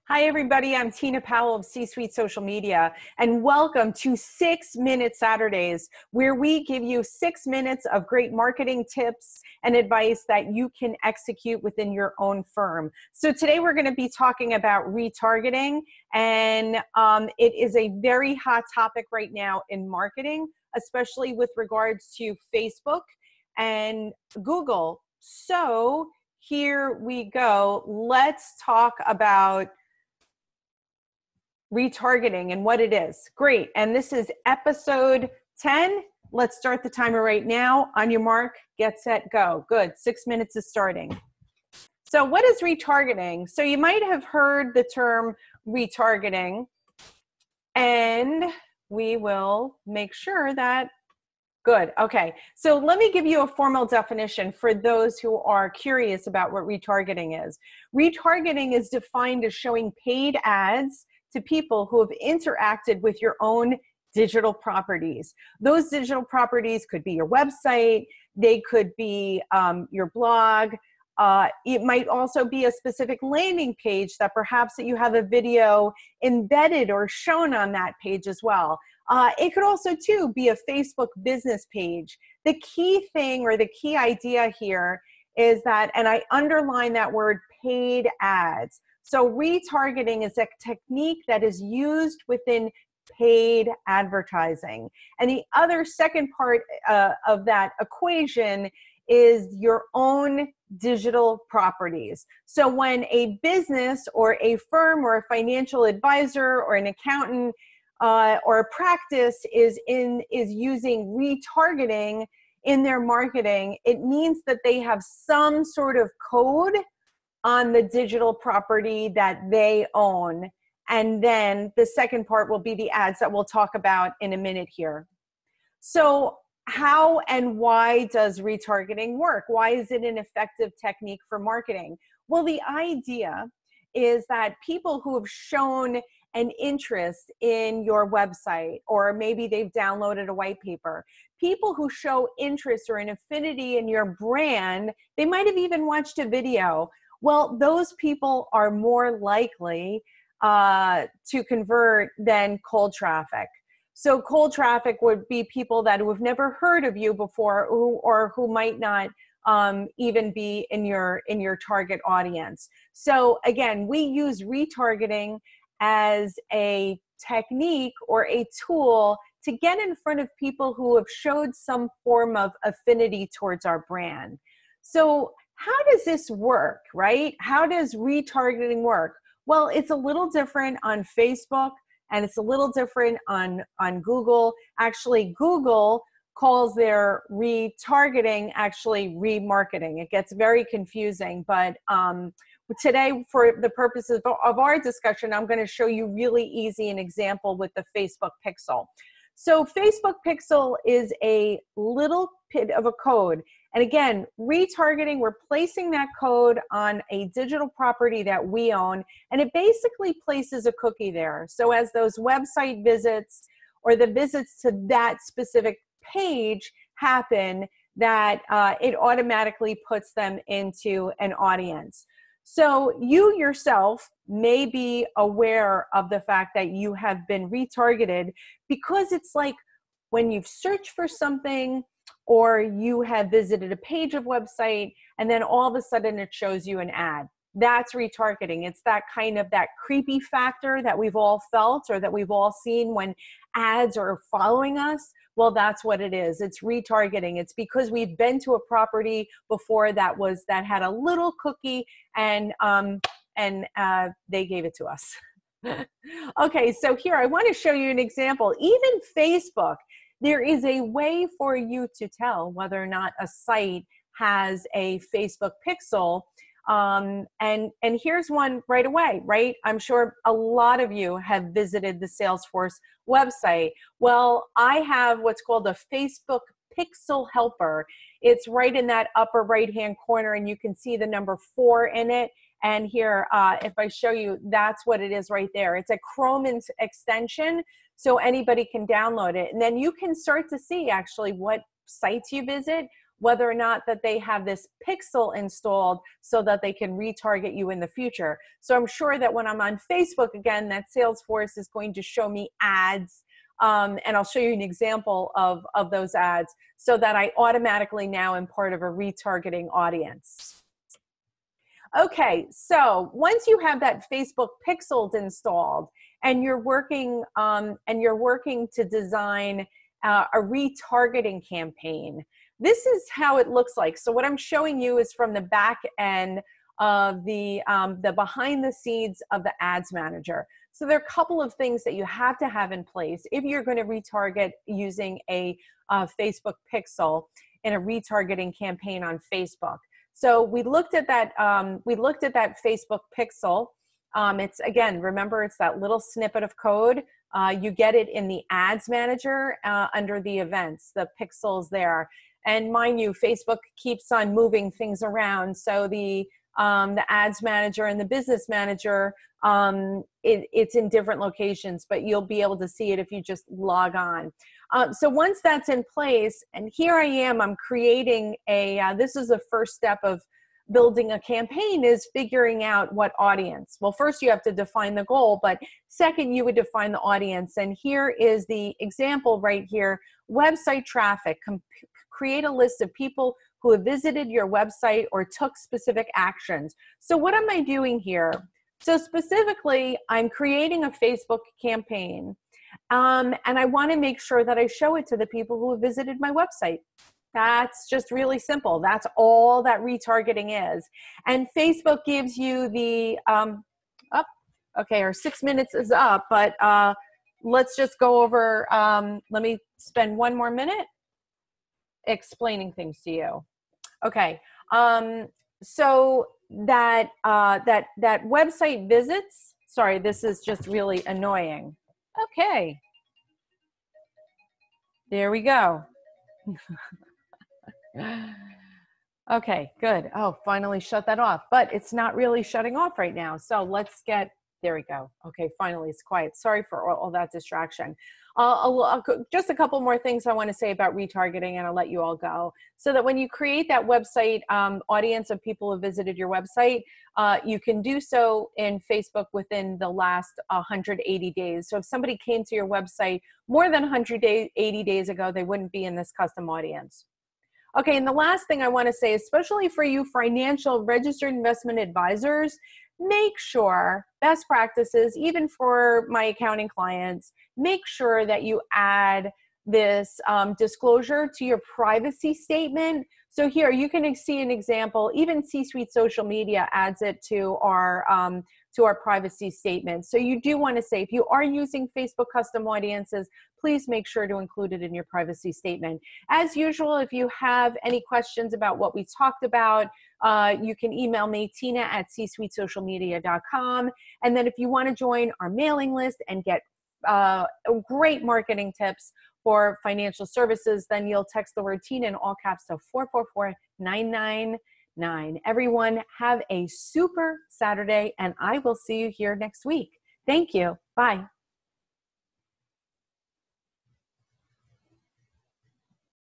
Hi, everybody. I'm Tina Powell of C-Suite Social Media, and welcome to 6-Minute Saturdays, where we give you 6 minutes of great marketing tips and advice that you can execute within your own firm. So today we're going to be talking about retargeting, and it is a very hot topic right now in marketing, especially with regards to Facebook and Google. So here we go. Let's talk about retargeting and what it is. Great. And this is episode 10. Let's start the timer right now. On your mark, get set, go. Good. 6 minutes is starting. So what is retargeting? So you might have heard the term retargeting, and we will make sure that good. Okay. So let me give you a formal definition for those who are curious about what retargeting is. Retargeting is defined as showing paid ads to people who have interacted with your own digital properties. Those digital properties could be your website, they could be your blog, it might also be a specific landing page that perhaps that you have a video embedded or shown on that page as well. It could also too be a Facebook business page. The key thing or the key idea here is that, and I underline that word, paid ads. So retargeting is a technique that is used within paid advertising. And the other second part of that equation is your own digital properties. So when a business or a firm or a financial advisor or an accountant or a practice is using retargeting in their marketing, it means that they have some sort of code on the digital property that they own. And then the second part will be the ads that we'll talk about in a minute here. So how and why does retargeting work? Why is it an effective technique for marketing? Well, the idea is that people who have shown an interest in your website, or maybe they've downloaded a white paper, people who show interest or an affinity in your brand, they might have even watched a video. Well, those people are more likely to convert than cold traffic. So cold traffic would be people that have never heard of you before, who might not even be in your target audience. So again, we use retargeting as a technique or a tool to get in front of people who have showed some form of affinity towards our brand. So how does this work, right? How does retargeting work? Well, it's a little different on Facebook and it's a little different on Google. Actually, Google calls their retargeting actually remarketing. It gets very confusing, but today, for the purposes of our discussion, I'm going to show you really easy an example with the Facebook Pixel. So Facebook Pixel is a little bit of a code. And again, retargeting, we're placing that code on a digital property that we own, and it basically places a cookie there. So as those website visits or the visits to that specific page happen, that it automatically puts them into an audience. So you yourself may be aware of the fact that you have been retargeted, because it's like when you've searched for something or you have visited a page of website and then all of a sudden it shows you an ad. That's retargeting. It's that kind of that creepy factor that we've all felt or that we've all seen when ads are following us. Well, that's what it is. It's retargeting. It's because we've been to a property before that had a little cookie and they gave it to us. Okay, so here I want to show you an example. Even Facebook, there is a way for you to tell whether or not a site has a Facebook pixel. And here's one right away, right? I'm sure a lot of you have visited the Salesforce website. Well, I have what's called a Facebook Pixel Helper. It's right in that upper right-hand corner, and you can see the number 4 in it. And here, if I show you, that's what it is right there. It's a Chrome extension, so anybody can download it. And then you can start to see actually what sites you visit, whether or not that they have this pixel installed so that they can retarget you in the future. So I'm sure that when I'm on Facebook again, that Salesforce is going to show me ads, and I'll show you an example of those ads so that I automatically now am part of a retargeting audience. Okay, so once you have that Facebook pixels installed and you're working to design a retargeting campaign, this is how it looks like. So what I'm showing you is from the back end of the behind the scenes of the ads manager. So there are a couple of things that you have to have in place if you're going to retarget using a Facebook pixel in a retargeting campaign on Facebook. So we looked at that. We looked at that Facebook pixel. It's, again, remember, it's that little snippet of code. You get it in the ads manager under the events, the pixels there. And mind you, Facebook keeps on moving things around. So the ads manager and the business manager, it's in different locations, but you'll be able to see it if you just log on. So once that's in place, and here I am, I'm creating this is the first step of building a campaign, is figuring out what audience. Well, first you have to define the goal, but second you would define the audience. And here is the example right here, website traffic. Create a list of people who have visited your website or took specific actions. So what am I doing here? So specifically, I'm creating a Facebook campaign. And I want to make sure that I show it to the people who have visited my website. That's just really simple. That's all that retargeting is. And Facebook gives you the, okay, our 6 minutes is up, but let's just go over, let me spend one more minute explaining things to you. Okay, so that website visits, sorry, this is just really annoying. Okay, there we go. Okay, good. Oh, finally shut that off, but it's not really shutting off right now. So let's get, there we go. Okay, finally it's quiet. Sorry for all that distraction. Just a couple more things I want to say about retargeting, and I'll let you all go. So that when you create that website audience of people who visited your website, you can do so in Facebook within the last 180 days. So if somebody came to your website more than 180 days ago, they wouldn't be in this custom audience. Okay, and the last thing I want to say, especially for you financial registered investment advisors, make sure, best practices, even for my accounting clients, make sure that you add this disclosure to your privacy statement. So here you can see an example, even C-Suite Social Media adds it to our privacy statement. So you do want to say, if you are using Facebook custom audiences, please make sure to include it in your privacy statement. As usual, if you have any questions about what we talked about, you can email me, tina@csuitesocialmedia.com. And then if you want to join our mailing list and get great marketing tips for financial services, then you'll text the word Tina in all caps to 444-999. Everyone have a super Saturday, and I will see you here next week. Thank you. Bye.